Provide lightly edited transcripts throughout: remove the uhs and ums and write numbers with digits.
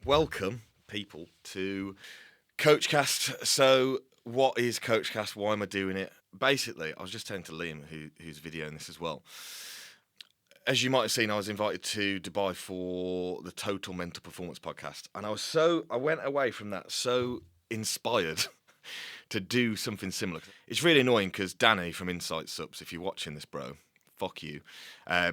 Welcome, people, to Coachcast. So, what is Coachcast? Why am I doing it? Basically, I was just telling to Liam, who's videoing this as well. As you might have seen, I was invited to Dubai for the Total Mental Performance podcast, and I went away from that so inspired to do something similar. It's really annoying because Danny from Insight Subs, if you're watching this, bro, fuck you,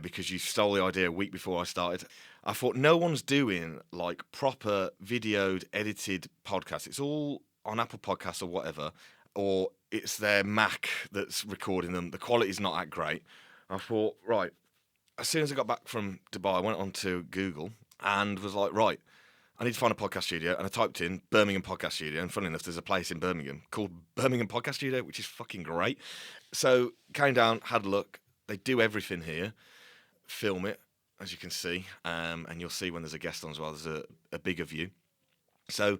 because you stole the idea a week before I started. I thought no one's doing like proper videoed, edited podcasts. It's all on Apple Podcasts or whatever, or it's their Mac that's recording them. The quality's not that great. I thought, right, as soon as I got back from Dubai, I went onto Google and was like, right, I need to find a podcast studio. And I typed in Birmingham Podcast Studio. And funny enough, there's a place in Birmingham called Birmingham Podcast Studio, which is fucking great. So came down, had a look. They do everything here, film it, as you can see. And you'll see when there's a guest on as well, there's a bigger view. So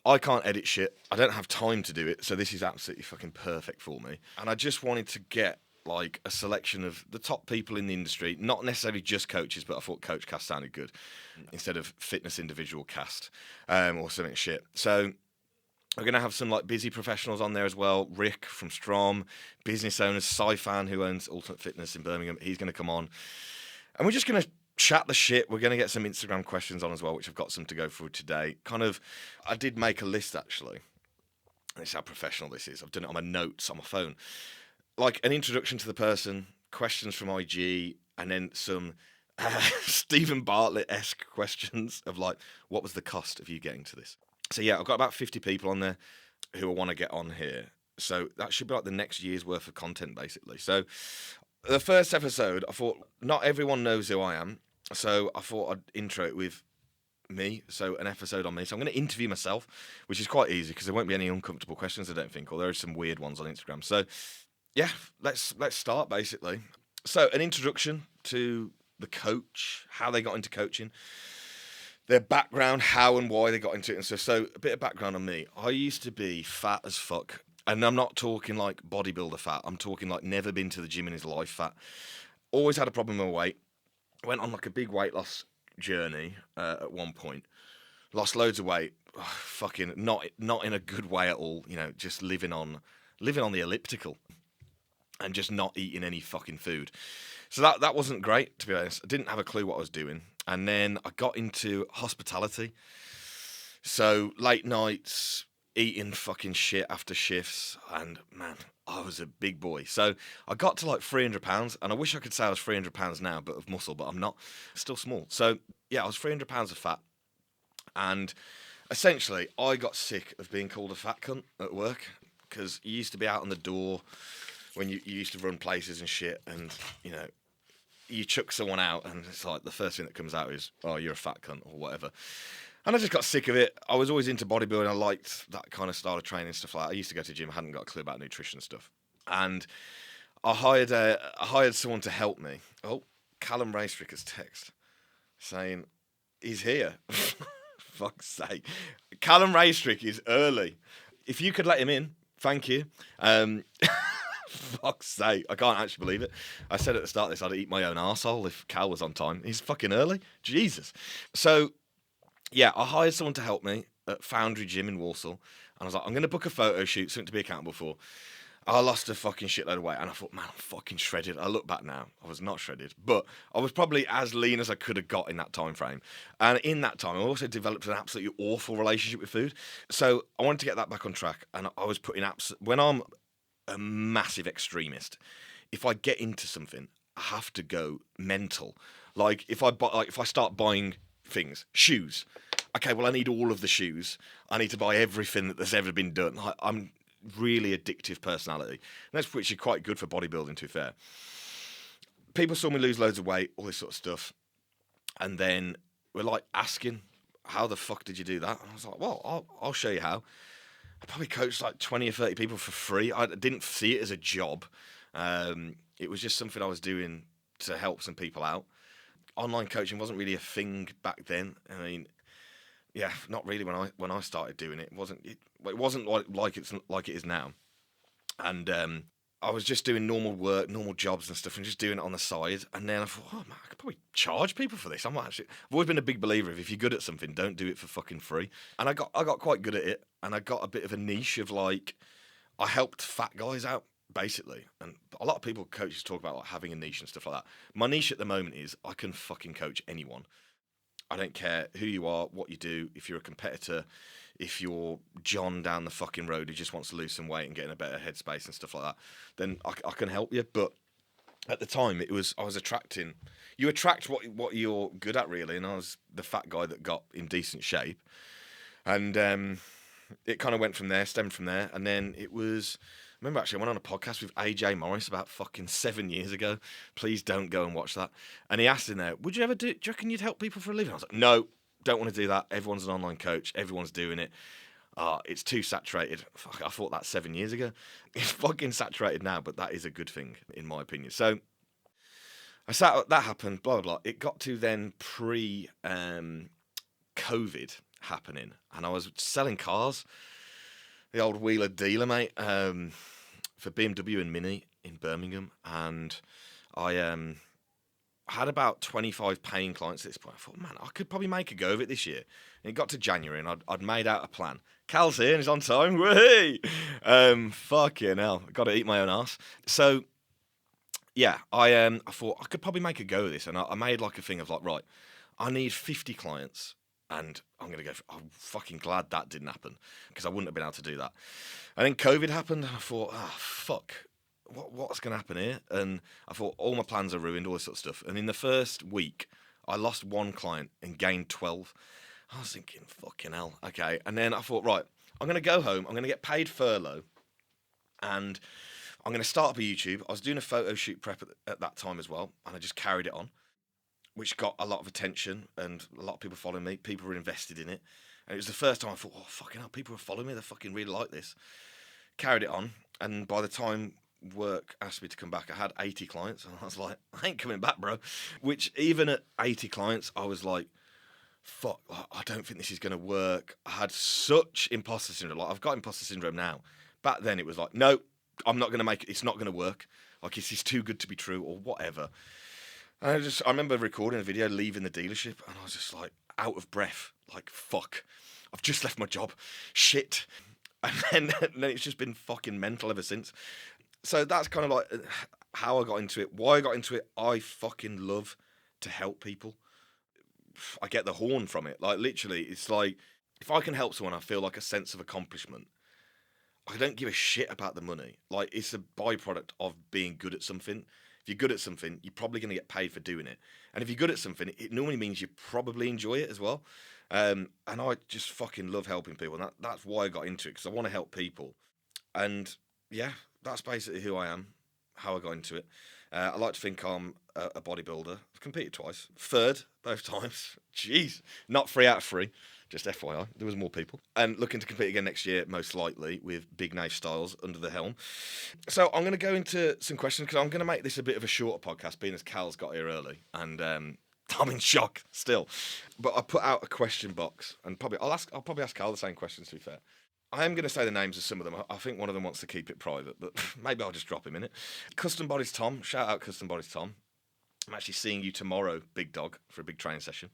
I can't edit shit. I don't have time to do it. So this is absolutely fucking perfect for me. And I just wanted to get like a selection of the top people in the industry, not necessarily just coaches, but I thought Coachcast sounded good instead of fitness individual cast or something shit. So we're going to have some like busy professionals on there as well. Rick from Strom, business owners, Saifan, who owns Ultimate Fitness in Birmingham. He's going to come on. And we're just going to chat the shit. We're going to get some Instagram questions on as well, which I've got some to go through today. I did make a list actually. This is how professional this is. I've done it on my notes on my phone. Like an introduction to the person, questions from IG, and then some Stephen Bartlett-esque questions of like, what was the cost of you getting to this? So yeah, I've got about 50 people on there who I want to get on here. So that should be like the next year's worth of content, basically. So the first episode, I thought not everyone knows who I am. So I thought I'd intro it with me, so an episode on me. So I'm going to interview myself, which is quite easy because there won't be any uncomfortable questions, I don't think, or there are some weird ones on Instagram. So yeah, let's start basically. So an introduction to the coach, how they got into coaching, their background, how and why they got into it, and stuff. So a bit of background on me. I used to be fat as fuck, and I'm not talking like bodybuilder fat. I'm talking like never been to the gym in his life fat. Always had a problem with my weight. Went on like a big weight loss journey at one point. Lost loads of weight. Oh, fucking not in a good way at all. You know, just living on the elliptical and just not eating any fucking food. So that wasn't great, to be honest. I didn't have a clue what I was doing. And then I got into hospitality. So late nights, eating fucking shit after shifts. And man, I was a big boy. So I got to like 300 pounds. And I wish I could say I was 300 pounds now, but of muscle, but I'm not. Still small. So yeah, I was 300 pounds of fat. And essentially, I got sick of being called a fat cunt at work. Because you used to be out on the door when you used to run places and shit, and you know, you chuck someone out, and it's like the first thing that comes out is, "Oh, you're a fat cunt" or whatever. And I just got sick of it. I was always into bodybuilding. I liked that kind of style of training, stuff like that. I used to go to the gym, hadn't got a clue about nutrition stuff, and I hired someone to help me. Oh, Callum Raystricker's text saying he's here. Fuck's sake, Callum Raystrick is early. If you could let him in, thank you. Fuck's sake, I can't actually believe it. I said at the start of this I'd eat my own arsehole if Cal was on time. He's fucking early. Jesus. So, yeah, I hired someone to help me at Foundry Gym in Walsall. And I was like, I'm going to book a photo shoot, something to be accountable for. I lost a fucking shitload of weight. And I thought, man, I'm fucking shredded. I look back now. I was not shredded. But I was probably as lean as I could have got in that time frame. And in that time, I also developed an absolutely awful relationship with food. So I wanted to get that back on track. And I was putting when I'm a massive extremist. If I get into something, I have to go mental. Like if I start buying things, shoes. Okay, well I need all of the shoes. I need to buy everything that there's ever been done. I'm really addictive personality. And that's which is quite good for bodybuilding, to be fair. People saw me lose loads of weight, all this sort of stuff, and then we're like asking, "How the fuck did you do that?" And I was like, "Well, I'll show you how." I probably coached like 20 or 30 people for free. I didn't see it as a job. It was just something I was doing to help some people out. Online coaching wasn't really a thing back then. I mean, yeah, not really when I started doing it. It wasn't like it is now. And I was just doing normal work, normal jobs and stuff, and just doing it on the side. And then I thought, oh man, I could probably charge people for this. I've always been a big believer of if you're good at something, don't do it for fucking free. And I got quite good at it, and I got a bit of a niche of like, I helped fat guys out basically. And a lot of people, coaches, talk about like having a niche and stuff like that. My niche at the moment is I can fucking coach anyone. I don't care who you are, what you do, if you're a competitor, if you're John down the fucking road who just wants to lose some weight and get in a better headspace and stuff like that, then I can help you. But at the time, I was attracting. You attract what you're good at, really, and I was the fat guy that got in decent shape, and it kind of went from there, stemmed from there, and then it was. I remember actually I went on a podcast with AJ Morris about fucking 7 years ago. Please don't go and watch that. And he asked in there, do you reckon you'd help people for a living? I was like, no, don't want to do that. Everyone's an online coach. Everyone's doing it. It's too saturated. Fuck, I thought that 7 years ago. It's fucking saturated now, but that is a good thing, in my opinion. So that happened, blah, blah, blah. It got to then COVID happening, and I was selling cars. The old wheeler dealer, mate, for BMW and Mini in Birmingham. And I had about 25 paying clients at this point. I thought, man, I could probably make a go of it this year. And it got to January, and I'd made out a plan. Cal's here, and he's on time. Whee! Fucking hell. Got to eat my own ass. So, yeah, I thought I could probably make a go of this. And I made like a thing of like, right, I need 50 clients. And I'm going to go, I'm fucking glad that didn't happen because I wouldn't have been able to do that. And then COVID happened and I thought, fuck, what's going to happen here? And I thought all my plans are ruined, all this sort of stuff. And in the first week, I lost one client and gained 12. I was thinking, fucking hell, okay. And then I thought, right, I'm going to go home. I'm going to get paid furlough and I'm going to start up a YouTube. I was doing a photo shoot prep at that time as well. And I just carried it on, which got a lot of attention and a lot of people following me. People were invested in it. And it was the first time I thought, oh, fucking hell, people are following me. They fucking really like this. Carried it on. And by the time work asked me to come back, I had 80 clients. And I was like, I ain't coming back, bro. Which even at 80 clients, I was like, fuck, I don't think this is going to work. I had such imposter syndrome. Like, I've got imposter syndrome now. Back then, it was like, no, I'm not going to make it. It's not going to work. Like, it's too good to be true or whatever. And I remember recording a video, leaving the dealership, and I was just like out of breath, like, fuck, I've just left my job, shit. And then it's just been fucking mental ever since. So that's kind of like how I got into it, why I got into it. I fucking love to help people. I get the horn from it. Like, literally, it's like, if I can help someone, I feel like a sense of accomplishment. I don't give a shit about the money. Like, it's a byproduct of being good at something. If you're good at something, you're probably going to get paid for doing it. And if you're good at something, it normally means you probably enjoy it as well. And I just fucking love helping people. And that's why I got into it, because I want to help people. And yeah, that's basically who I am, how I got into it. I like to think I'm a bodybuilder. I've competed twice. Third, both times. Jeez. Not 3 out of 3. Just FYI, there was more people. And looking to compete again next year, most likely, with Big Nate Styles under the helm. So I'm going to go into some questions, because I'm going to make this a bit of a shorter podcast, being as Cal's got here early. And I'm in shock still. But I put out a question box, and I'll probably ask Cal the same questions, to be fair. I am going to say the names of some of them. I think one of them wants to keep it private, but maybe I'll just drop him in it. Custom Bodies Tom. Shout out Custom Bodies Tom. I'm actually seeing you tomorrow, big dog, for a big training session.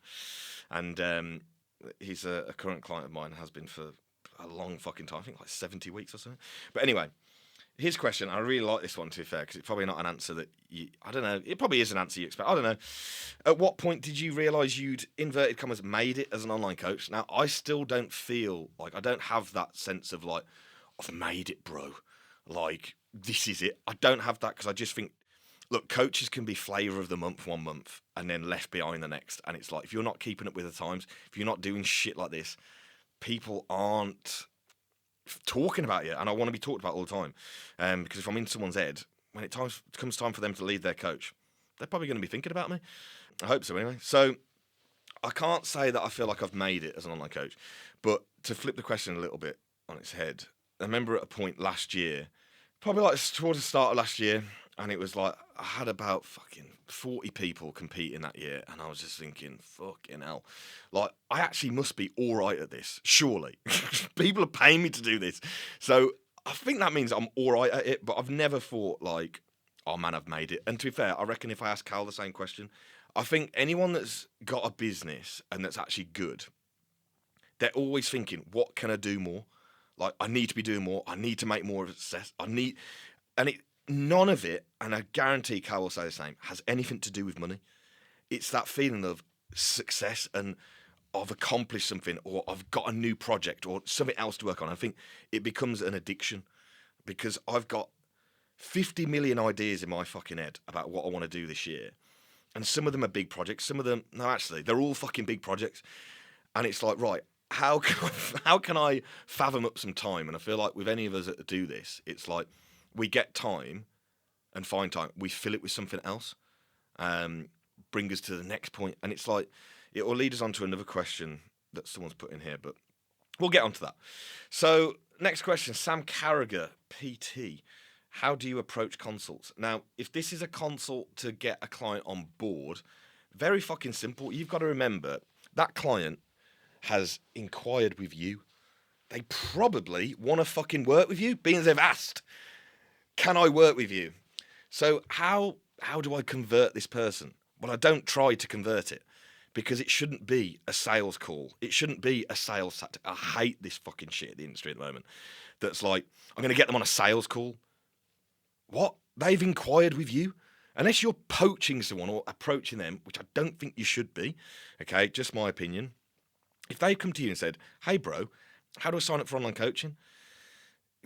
And he's a current client of mine, has been for a long fucking time. I think like 70 weeks or something. But anyway, his question, I really like this one, to be fair, because it's probably not an answer that I don't know. It probably is an answer you expect. I don't know. At what point did you realise you'd, inverted commas, made it as an online coach? Now, I still don't feel like, I don't have that sense of like, I've made it, bro. Like, this is it. I don't have that, because I just think, look, coaches can be flavour of the month one month and then left behind the next. And it's like, if you're not keeping up with the times, if you're not doing shit like this, people aren't talking about you. And I want to be talked about all the time. Because if I'm in someone's head, when it comes time for them to lead their coach, they're probably going to be thinking about me. I hope so anyway. So I can't say that I feel like I've made it as an online coach. But to flip the question a little bit on its head, I remember at a point last year, probably like towards the start of last year, and it was like, I had about fucking 40 people competing that year. And I was just thinking, fucking hell. Like, I actually must be all right at this, surely. People are paying me to do this. So I think that means I'm all right at it, but I've never thought like, oh man, I've made it. And to be fair, I reckon if I ask Cal the same question, I think anyone that's got a business and that's actually good, they're always thinking, what can I do more? Like, I need to be doing more. I need to make more of a success. None of it, and I guarantee Cal will say the same, has anything to do with money. It's that feeling of success and I've accomplished something, or I've got a new project or something else to work on. I think it becomes an addiction because I've got 50 million ideas in my fucking head about what I want to do this year. And some of them are big projects. Some of them, no, actually, they're all fucking big projects. And it's like, right, how can I fathom up some time? And I feel like with any of us that do this, it's like we get time and find time. We fill it with something else, bring us to the next point. And it's like, it will lead us on to another question that someone's put in here, but we'll get onto that. So, next question, Sam Carragher, PT. How do you approach consults? Now, if this is a consult to get a client on board, very fucking simple. You've got to remember that client has inquired with you. They probably want to fucking work with you, being as they've asked, can I work with you? So how do I convert this person? Well, I don't try to convert it because it shouldn't be a sales call. It shouldn't be a sales tactic. I hate this fucking shit in the industry at the moment. That's like, I'm going to get them on a sales call. What? They've inquired with you? Unless you're poaching someone or approaching them, which I don't think you should be, okay, just my opinion. If they come to you and said, hey, bro, how do I sign up for online coaching?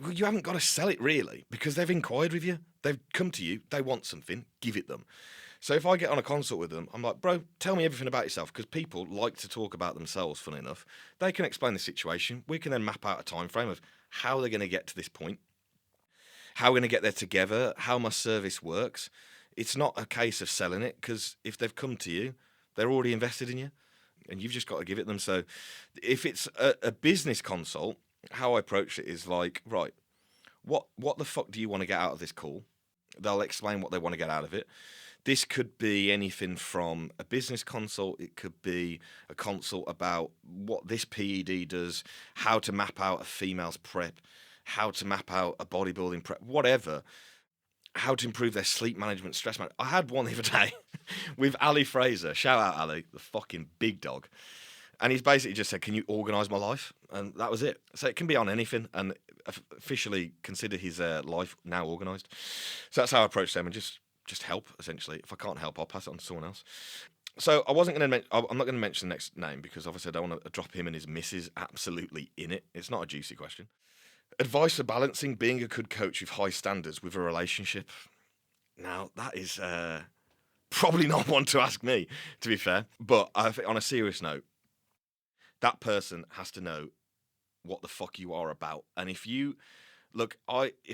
Well, you haven't got to sell it really because they've inquired with you. They've come to you. They want something. Give it them. So if I get on a consult with them, I'm like, bro, tell me everything about yourself because people like to talk about themselves, funny enough. They can explain the situation. We can then map out a time frame of how they're going to get to this point, how we're going to get there together, how my service works. It's not a case of selling it because if they've come to you, they're already invested in you and you've just got to give it them. So if it's a business consult, how I approach it is like, right, what the fuck do you want to get out of this call? They'll explain what they want to get out of it. This could be anything from a business consult. It could be a consult about what this PED does, how to map out a female's prep, how to map out a bodybuilding prep, whatever, how to improve their sleep management, stress management. I had one the other day with Ali Fraser. Shout out Ali, the fucking big dog. And he's basically just said, can you organise my life? And that was it. So it can be on anything and officially consider his life now organised. So that's how I approach them and just help, essentially. If I can't help, I'll pass it on to someone else. So I'm not going to mention the next name because obviously I don't want to drop him and his missus absolutely in it. It's not a juicy question. Advice for balancing being a good coach with high standards with a relationship. Now, that is probably not one to ask me, to be fair. But I think on a serious note, that person has to know what the fuck you are about. And if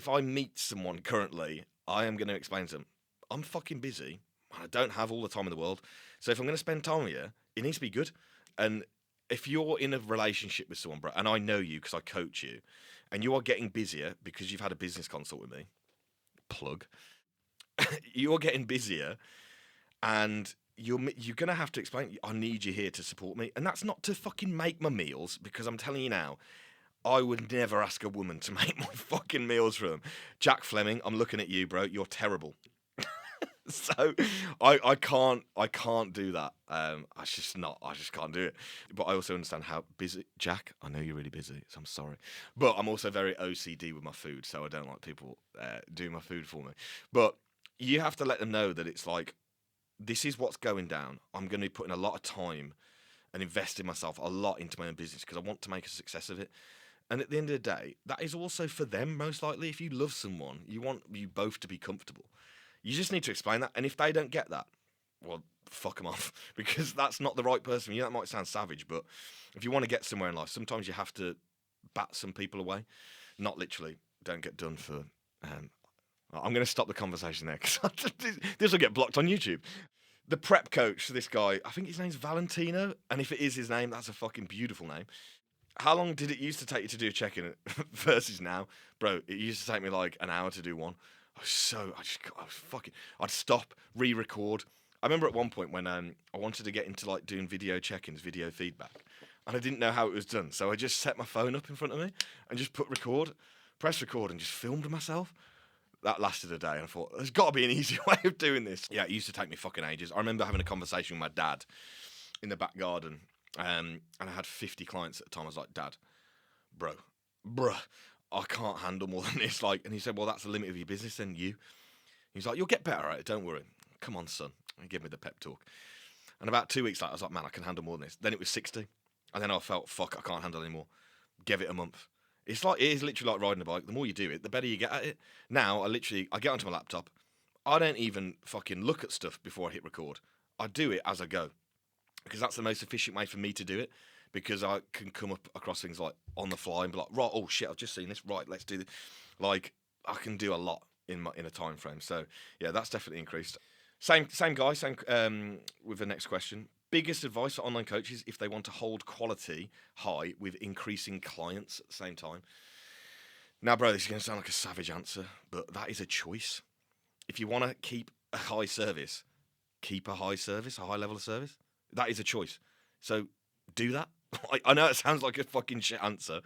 I meet someone currently, I am going to explain to them, I'm fucking busy. I don't have all the time in the world. So if I'm going to spend time with you, it needs to be good. And if you're in a relationship with someone, bro, and I know you because I coach you, and you are getting busier because you've had a business consult with me, plug, you're getting busier and you're going to have to explain, I need you here to support me. And that's not to fucking make my meals because I'm telling you now, I would never ask a woman to make my fucking meals for them. Jack Fleming, I'm looking at you, bro. You're terrible. So I can't do that. I just can't do it. But I also understand how busy, Jack, I know you're really busy, so I'm sorry. But I'm also very OCD with my food, so I don't like people doing my food for me. But you have to let them know that it's like, this is what's going down. I'm going to be putting a lot of time and investing myself a lot into my own business because I want to make a success of it. And at the end of the day, that is also for them, most likely. If you love someone, you want you both to be comfortable. You just need to explain that. And if they don't get that, well, fuck them off because that's not the right person. That might sound savage, but if you want to get somewhere in life, sometimes you have to bat some people away. Not literally, don't get done for... I'm going to stop the conversation there because this will get blocked on YouTube. The prep coach, this guy, I think his name's Valentino. And if it is his name, that's a fucking beautiful name. How long did it used to take you to do a check-in versus now? Bro, it used to take me like an hour to do one. I'd stop, re-record. I remember at one point when I wanted to get into like doing video check-ins, video feedback, and I didn't know how it was done. So I just set my phone up in front of me and just put record. pressed record and just filmed myself. That lasted a day, and I thought, there's got to be an easier way of doing this. Yeah, it used to take me fucking ages. I remember having a conversation with my dad in the back garden, and I had 50 clients at the time. I was like, Dad, bruh, I can't handle more than this. Like, and he said, well, that's the limit of your business, then you. He's like, you'll get better at it, don't worry. Come on, son. And he gave me the pep talk. And about 2 weeks later, I was like, man, I can handle more than this. Then it was 60. And then I felt, fuck, I can't handle anymore. Give it a month. It is literally like riding a bike. The more you do it, the better you get at it. Now, I get onto my laptop. I don't even fucking look at stuff before I hit record. I do it as I go. Because that's the most efficient way for me to do it. Because I can come up across things like on the fly and be like, right, oh shit, I've just seen this. Right, let's do this. Like, I can do a lot in a time frame. So, yeah, that's definitely increased. Same guy, with the next question. Biggest advice for online coaches if they want to hold quality high with increasing clients at the same time? Now, bro, this is going to sound like a savage answer, but that is a choice. If you want to keep a high service, keep a high service, a high level of service. That is a choice. So do that. I know it sounds like a fucking shit answer,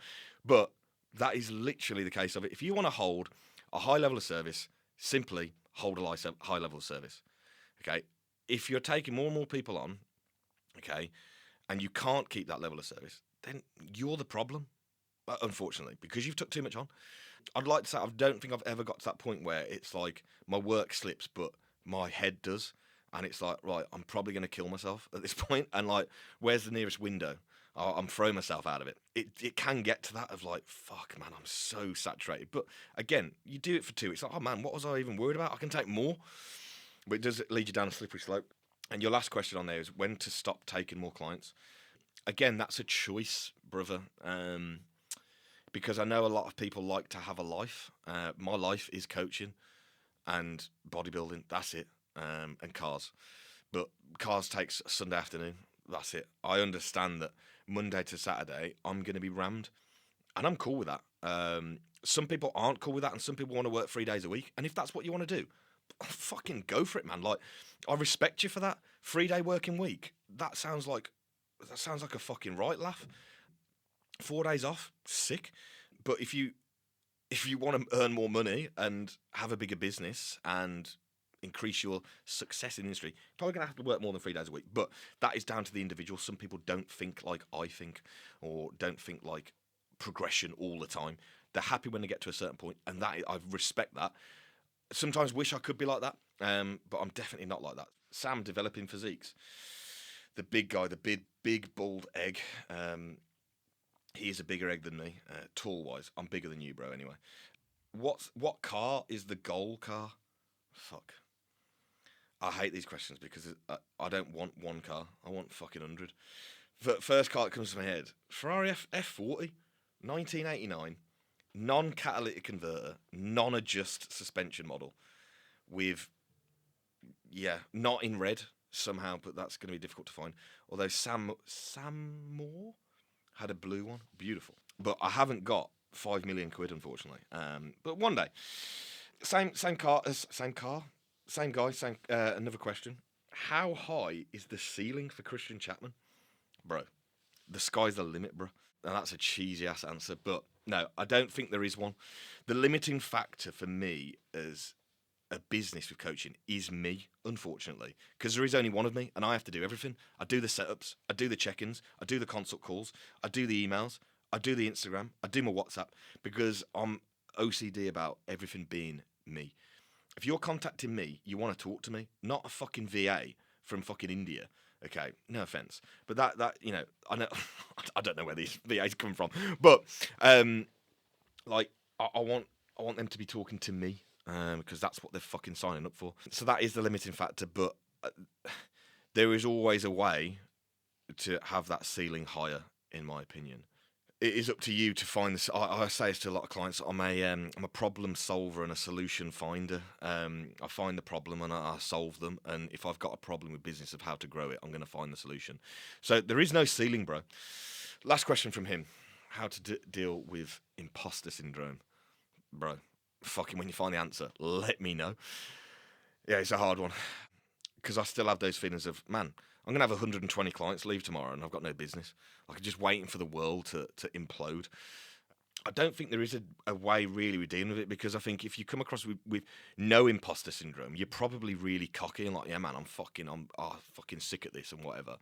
but that is literally the case of it. If you want to hold a high level of service, simply hold a high level of service. Okay? If you're taking more and more people on, okay, and you can't keep that level of service, then you're the problem, unfortunately, because you've took too much on. I'd like to say I don't think I've ever got to that point where it's like my work slips, but my head does. And it's like, right, I'm probably going to kill myself at this point. And like, where's the nearest window? I'm throwing myself out of it. It can get to that of like, fuck, man, I'm so saturated. But again, you do it for 2 weeks. Like, oh, man, what was I even worried about? I can take more. But it does lead you down a slippery slope. And your last question on there is when to stop taking more clients. Again, that's a choice, brother. Because I know a lot of people like to have a life. My life is coaching and bodybuilding. That's it. And cars. But cars takes Sunday afternoon. That's it. I understand that Monday to Saturday, I'm going to be rammed. And I'm cool with that. Some people aren't cool with that, and some people want to work 3 days a week. And if that's what you want to do, fucking go for it, man. Like, I respect you for that. 3-day working week. That sounds like a fucking right laugh. 4 days off, sick. But if you want to earn more money and have a bigger business and increase your success in the industry, you're probably going to have to work more than 3 days a week. But that is down to the individual. Some people don't think like I think, or don't think like progression all the time. They're happy when they get to a certain point, and I respect that. Sometimes wish I could be like that, but I'm definitely not like that. Sam, developing physiques. The big guy, the big bald egg. He is a bigger egg than me, tall-wise. I'm bigger than you, bro, anyway. What car is the goal car? Fuck. I hate these questions because I don't want one car. I want fucking 100. First car that comes to my head, Ferrari F40, 1989, non-catalytic converter, non-adjust suspension model with, not in red somehow, but that's going to be difficult to find. Although Sam Moore had a blue one. Beautiful. But I haven't got 5 million quid, unfortunately. But one day. Same guy. Another question. How high is the ceiling for Christian Chapman? Bro, the sky's the limit, bro. And that's a cheesy ass answer, but no, I don't think there is one. The limiting factor for me as a business with coaching is me, unfortunately, because there is only one of me and I have to do everything. I do the setups, I do the check-ins, I do the consult calls, I do the emails, I do the Instagram, I do my WhatsApp, because I'm OCD about everything being me. If you're contacting me, you want to talk to me, not a fucking VA from fucking India. Okay, no offense, but that I know I don't know where these VAs come from, but like I want them to be talking to me. Because that's what they're fucking signing up for. So that is the limiting factor, but there is always a way to have that ceiling higher, in my opinion. It is up to you to find this. I say this to a lot of clients. I'm a problem solver and a solution finder. I find the problem and I solve them. And if I've got a problem with business of how to grow it, I'm going to find the solution. So there is no ceiling, bro. Last question from him: how to deal with imposter syndrome, bro? Fucking when you find the answer, let me know. Yeah, it's a hard one. Because I still have those feelings of, man, I'm going to have 120 clients leave tomorrow and I've got no business. Like, I'm just waiting for the world to implode. I don't think there is a way really we're dealing with it, because I think if you come across with no imposter syndrome, you're probably really cocky and like, yeah, man, I'm fucking sick at this and whatever.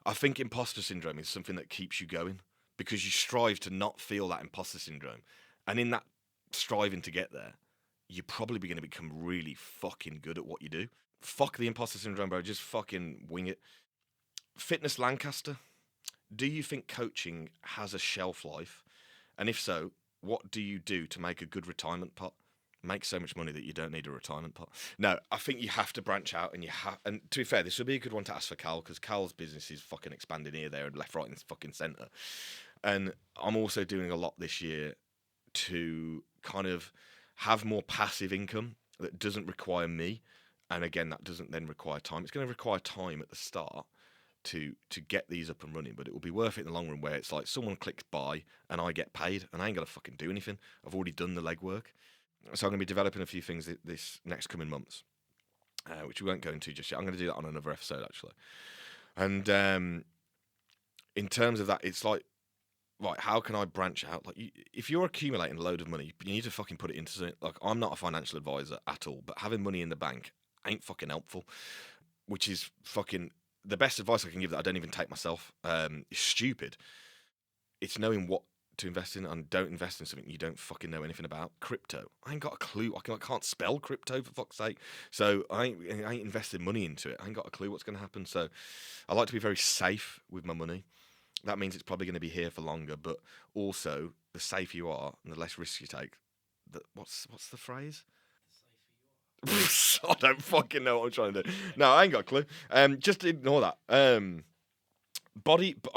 I think imposter syndrome is something that keeps you going because you strive to not feel that imposter syndrome. And in that striving to get there, you're probably going to become really fucking good at what you do. Fuck the imposter syndrome, bro. Just fucking wing it. Fitness Lancaster, do you think coaching has a shelf life? And if so, what do you do to make a good retirement pot? Make so much money that you don't need a retirement pot. No, I think you have to branch out, and you have. And to be fair, this would be a good one to ask for Cal, because Cal's business is fucking expanding here, there, and left, right, and fucking centre. And I'm also doing a lot this year to kind of have more passive income that doesn't require me. And again, that doesn't then require time. It's going to require time at the start to get these up and running, but it will be worth it in the long run, where it's like someone clicks buy and I get paid and I ain't got to fucking do anything. I've already done the legwork. So I'm going to be developing a few things this next coming months, which we won't go into just yet. I'm going to do that on another episode, actually. And in terms of that, it's like, right, how can I branch out? Like, if you're accumulating a load of money, you need to fucking put it into something. Like, I'm not a financial advisor at all, but having money in the bank ain't fucking helpful, which is fucking the best advice I can give that I don't even take myself. Is stupid. It's knowing what to invest in, and don't invest in something you don't fucking know anything about. Crypto, I ain't got a clue. I can't spell crypto, for fuck's sake. So I ain't invested money into it. I ain't got a clue what's going to happen. So I like to be very safe with my money. That means it's probably going to be here for longer, but also the safer you are and the less risks you take. What's the phrase? I don't fucking know what I'm trying to do. No, I ain't got a clue. Just ignore that. I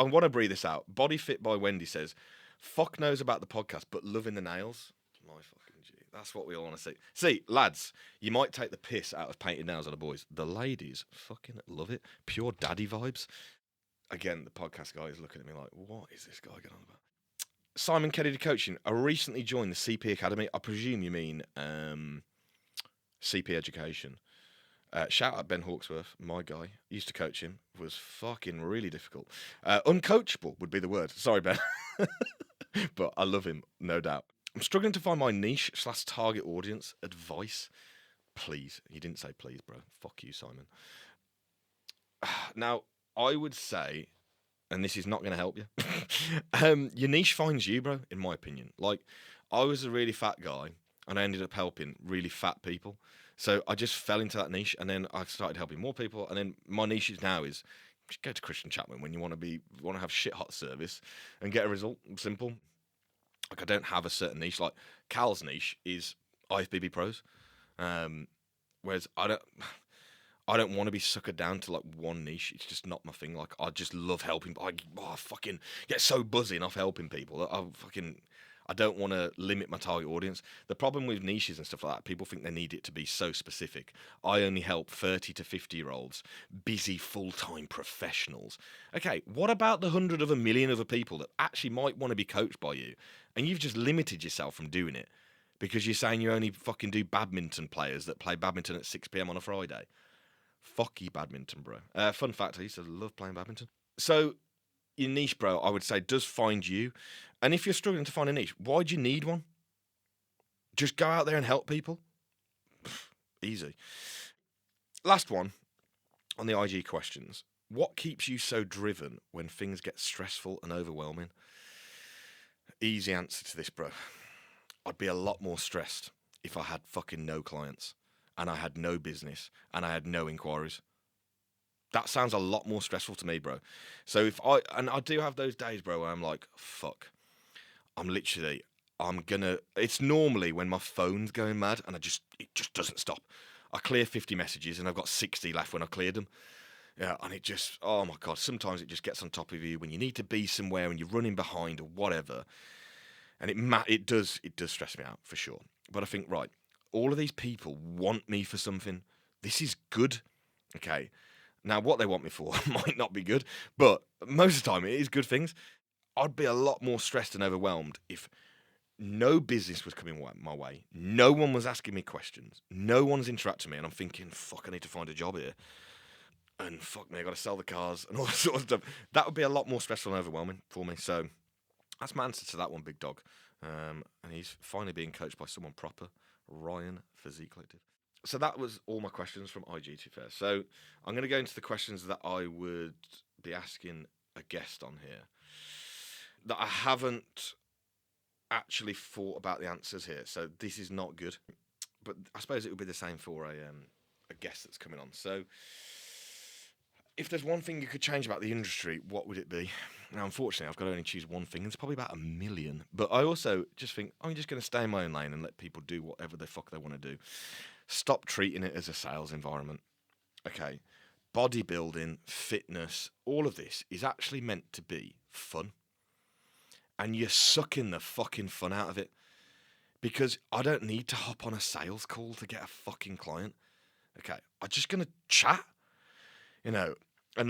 want to breathe this out. Body Fit by Wendy says, "Fuck knows about the podcast, but loving the nails." My fucking G. That's what we all want to see. See, lads, you might take the piss out of painted nails on the boys. The ladies fucking love it. Pure daddy vibes. Again, the podcast guy is looking at me like, what is this guy going on about? Simon Kennedy Coaching. I recently joined the CP Academy. I presume you mean CP Education. Shout out Ben Hawksworth, my guy. Used to coach him. Was fucking really difficult. Uncoachable would be the word. Sorry, Ben. But I love him, no doubt. I'm struggling to find my niche / target audience. Advice, please. You didn't say please, bro. Fuck you, Simon. Now, I would say, and this is not going to help you, your niche finds you, bro, in my opinion. Like, I was a really fat guy, and I ended up helping really fat people. So I just fell into that niche, and then I started helping more people. And then my niche now is just go to Christian Chapman when you want to have shit hot service and get a result. Simple. Like, I don't have a certain niche. Like, Cal's niche is IFBB pros, whereas I don't want to be suckered down to like one niche. It's just not my thing. Like, I just love helping. I fucking get so buzzing off helping people. I don't want to limit my target audience. The problem with niches and stuff like that, people think they need it to be so specific. I only help 30 to 50-year-olds, busy full-time professionals. Okay, what about the 100 of a million other people that actually might want to be coached by you, and you've just limited yourself from doing it because you're saying you only fucking do badminton players that play badminton at 6 p.m. on a Friday? Fuck you, badminton, bro. Fun fact, I used to love playing badminton. So, your niche, bro, I would say, does find you. And if you're struggling to find a niche, why do you need one? Just go out there and help people. Easy. Last one on the IG questions. What keeps you so driven when things get stressful and overwhelming? Easy answer to this, bro. I'd be a lot more stressed if I had fucking no clients and I had no business and I had no inquiries. That sounds a lot more stressful to me, bro. So I do have those days, bro, where I'm like, fuck. It's normally when my phone's going mad and it just doesn't stop. I clear 50 messages and I've got 60 left when I cleared them. Yeah, and oh my God, sometimes it just gets on top of you when you need to be somewhere and you're running behind or whatever. And it does stress me out for sure. But I think, right, all of these people want me for something. This is good. Okay. Now, what they want me for might not be good, but most of the time it is good things. I'd be a lot more stressed and overwhelmed if no business was coming my way. No one was asking me questions. No one's interacting with me. And I'm thinking, fuck, I need to find a job here. And fuck me, I got to sell the cars and all that sort of stuff. That would be a lot more stressful and overwhelming for me. So that's my answer to that one, big dog. And he's finally being coached by someone proper, Ryan Physique Collective. So that was all my questions from IG, to fair. So I'm going to go into the questions that I would be asking a guest on here that I haven't actually thought about the answers here. So this is not good, but I suppose it would be the same for a guest that's coming on. So if there's one thing you could change about the industry, what would it be? Now, unfortunately, I've got to only choose one thing, and it's probably about 1 million. But I also just think I'm just going to stay in my own lane and let people do whatever the fuck they want to do. Stop treating it as a sales environment. Okay, bodybuilding, fitness, all of this is actually meant to be fun. And you're sucking the fucking fun out of it. Because I don't need to hop on a sales call to get a fucking client. Okay, I'm just going to chat, and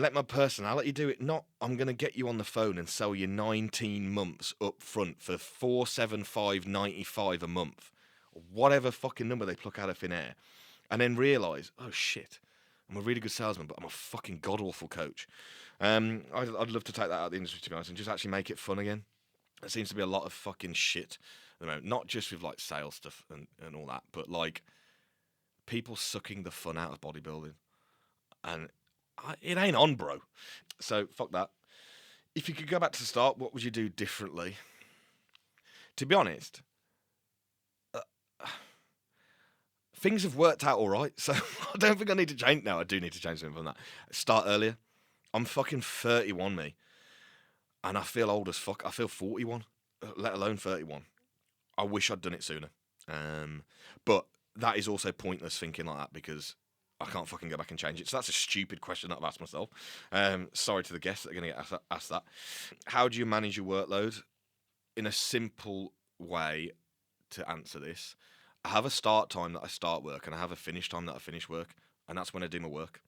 let my personality do it. Not, I'm going to get you on the phone and sell you 19 months up front for $475.95 a month. Whatever fucking number they pluck out of thin air. And then realise, oh shit, I'm a really good salesman, but I'm a fucking god-awful coach. I'd love to take that out of the industry, to be honest, and just actually make it fun again. There seems to be a lot of fucking shit at the moment. Not just with like sales stuff and all that, but like people sucking the fun out of bodybuilding. And it ain't on, bro. So fuck that. If you could go back to the start, what would you do differently? To be honest, things have worked out all right, so I don't think I need to change. No, I do need to change something from that. Start earlier. I'm fucking 31, me. And I feel old as fuck. I feel 41, let alone 31. I wish I'd done it sooner. But that is also pointless thinking like that because I can't fucking go back and change it. So that's a stupid question that I've asked myself. Sorry to the guests that are going to get asked that. How do you manage your workload? In a simple way to answer this, I have a start time that I start work and I have a finish time that I finish work. And that's when I do my work.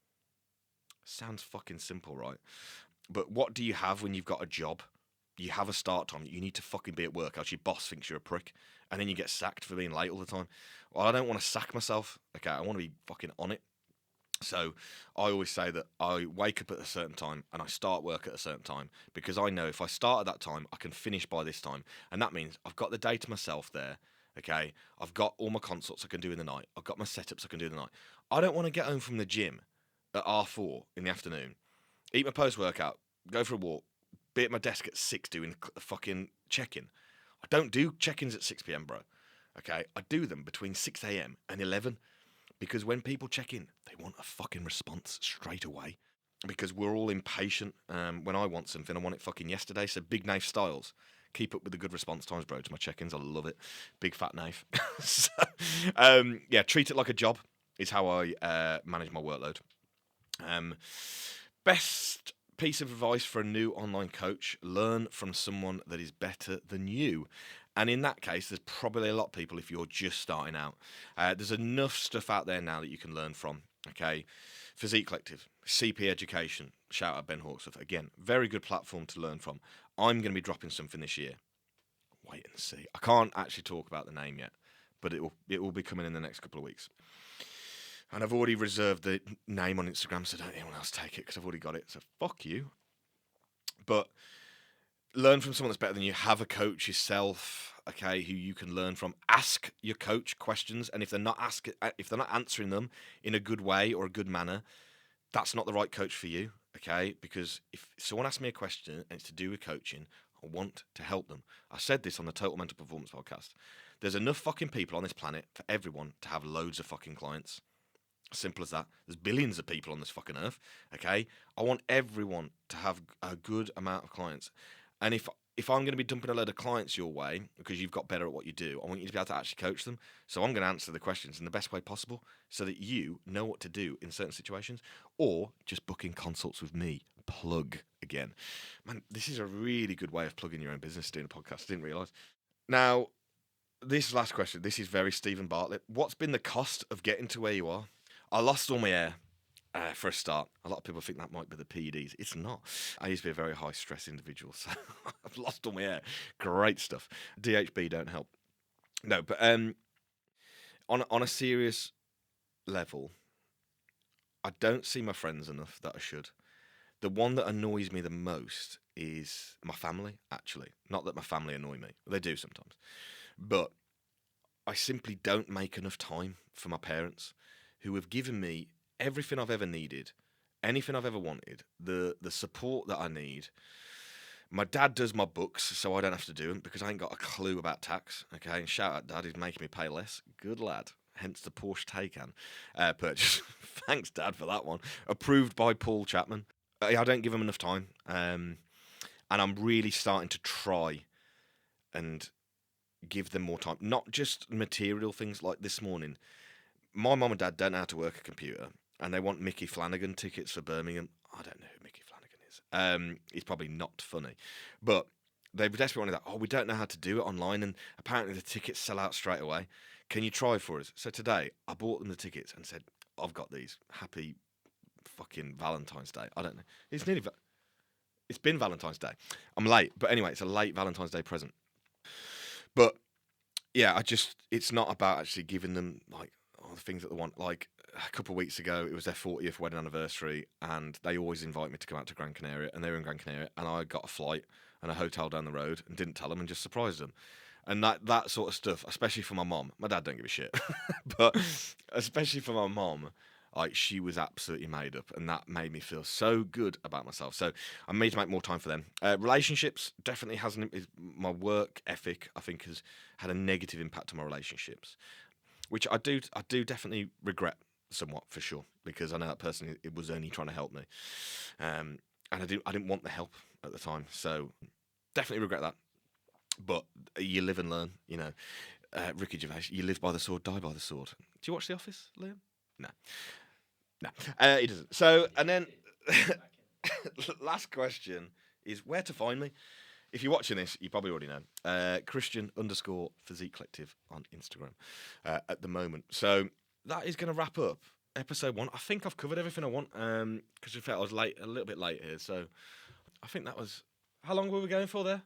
Sounds fucking simple, right? But what do you have when you've got a job? You have a start time. You need to fucking be at work, else your boss thinks you're a prick. And then you get sacked for being late all the time. Well, I don't want to sack myself. Okay, I want to be fucking on it. So I always say that I wake up at a certain time and I start work at a certain time because I know if I start at that time, I can finish by this time. And that means I've got the day to myself there. Okay, I've got all my consults I can do in the night. I've got my setups I can do in the night. I don't want to get home from the gym at R4 in the afternoon, eat my post-workout, go for a walk, be at my desk at 6 doing a fucking check-in. I don't do check-ins at 6 p.m, bro. Okay, I do them between 6 a.m. and 11 because when people check in, they want a fucking response straight away because we're all impatient. When I want something, I want it fucking yesterday. So Big Knife Styles, keep up with the good response times, bro, to my check-ins. I love it. Big fat knife. So, yeah, treat it like a job is how I manage my workload. Best piece of advice for a new online coach: learn from someone that is better than you. And in that case, there's probably a lot of people if you're just starting out. There's enough stuff out there now that you can learn from. Okay, Physique Collective, CP Education, shout out Ben Hawksworth. Again, very good platform to learn from. I'm going to be dropping something this year. Wait and see. I can't actually talk about the name yet, but it will be coming in the next couple of weeks. And I've already reserved the name on Instagram, so don't anyone else take it because I've already got it. So fuck you. But learn from someone that's better than you. Have a coach yourself, okay, who you can learn from. Ask your coach questions, and if they're not answering them in a good way or a good manner, that's not the right coach for you, okay? Because if someone asks me a question and it's to do with coaching, I want to help them. I said this on the Total Mental Performance podcast. There's enough fucking people on this planet for everyone to have loads of fucking clients. Simple as that. There's billions of people on this fucking earth, okay? I want everyone to have a good amount of clients. And if I'm going to be dumping a load of clients your way because you've got better at what you do, I want you to be able to actually coach them. So I'm going to answer the questions in the best way possible so that you know what to do in certain situations, or just booking consults with me. Plug again. Man, this is a really good way of plugging your own business doing a podcast. I didn't realise. Now, this last question, this is very Stephen Bartlett. What's been the cost of getting to where you are? I lost all my hair for a start. A lot of people think that might be the PEDs. It's not. I used to be a very high-stress individual, so I've lost all my hair. Great stuff. DHB don't help. No, but on a serious level, I don't see my friends enough that I should. The one that annoys me the most is my family, actually. Not that my family annoy me. They do sometimes. But I simply don't make enough time for my parents, who have given me everything I've ever needed, anything I've ever wanted, the support that I need. My dad does my books, so I don't have to do them because I ain't got a clue about tax. Okay, and shout out Dad, he's making me pay less. Good lad. Hence the Porsche Taycan purchase. Thanks, Dad, for that one. Approved by Paul Chapman. I don't give him enough time, and I'm really starting to try and give them more time. Not just material things like this morning. My mum and dad don't know how to work a computer, and they want Mickey Flanagan tickets for Birmingham. I don't know who Mickey Flanagan is. He's probably not funny, but they desperately wanted that. Oh, we don't know how to do it online, and apparently the tickets sell out straight away. Can you try for us? So today I bought them the tickets and said, I've got these. Happy fucking Valentine's Day. I don't know. It's been Valentine's Day. I'm late, but anyway, it's a late Valentine's Day present. But yeah, it's not about actually giving them like all the things that they want. Like a couple of weeks ago, it was their 40th wedding anniversary, and they always invite me to come out to Gran Canaria, and they were in Gran Canaria, and I got a flight and a hotel down the road and didn't tell them and just surprised them. And that sort of stuff, especially for my mom. My dad don't give a shit, but especially for my mom, like she was absolutely made up, and that made me feel so good about myself. So I need to make more time for them. Relationships definitely hasn't. My work ethic, I think, has had a negative impact on my relationships, which I do definitely regret somewhat for sure, because I know that person it was only trying to help me, and I didn't want the help at the time. So definitely regret that. But you live and learn, you know. Ricky Gervais, you live by the sword, die by the sword. Do you watch The Office, Liam? No. He doesn't. So, and then last question is where to find me. If you're watching this, you probably already know. Christian_Physique Collective on Instagram at the moment. So that is going to wrap up episode 1. I think I've covered everything I want because I felt I was a little bit late here. So I think that was... How long were we going for there?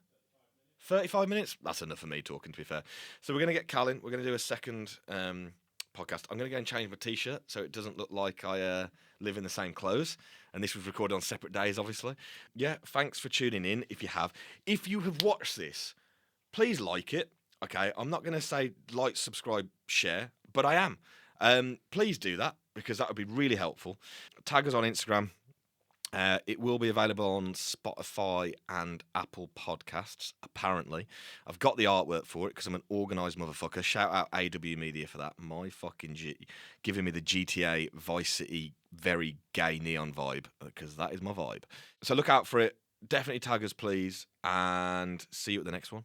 35 minutes? That's enough for me talking, to be fair. So we're going to get Cal in. We're going to do a second podcast. I'm going to go and change my T-shirt so it doesn't look like I live in the same clothes. And this was recorded on separate days, obviously. Yeah, thanks for tuning in if you have. If you have watched this, please like it. Okay, I'm not going to say like, subscribe, share, but I am. Please do that because that would be really helpful. Tag us on Instagram. It will be available on Spotify and Apple Podcasts, apparently. I've got the artwork for it because I'm an organised motherfucker. Shout out AW Media for that. My fucking giving me the GTA Vice City very gay neon vibe, because that is my vibe. So look out for it. Definitely tag us, please, and see you at the next one.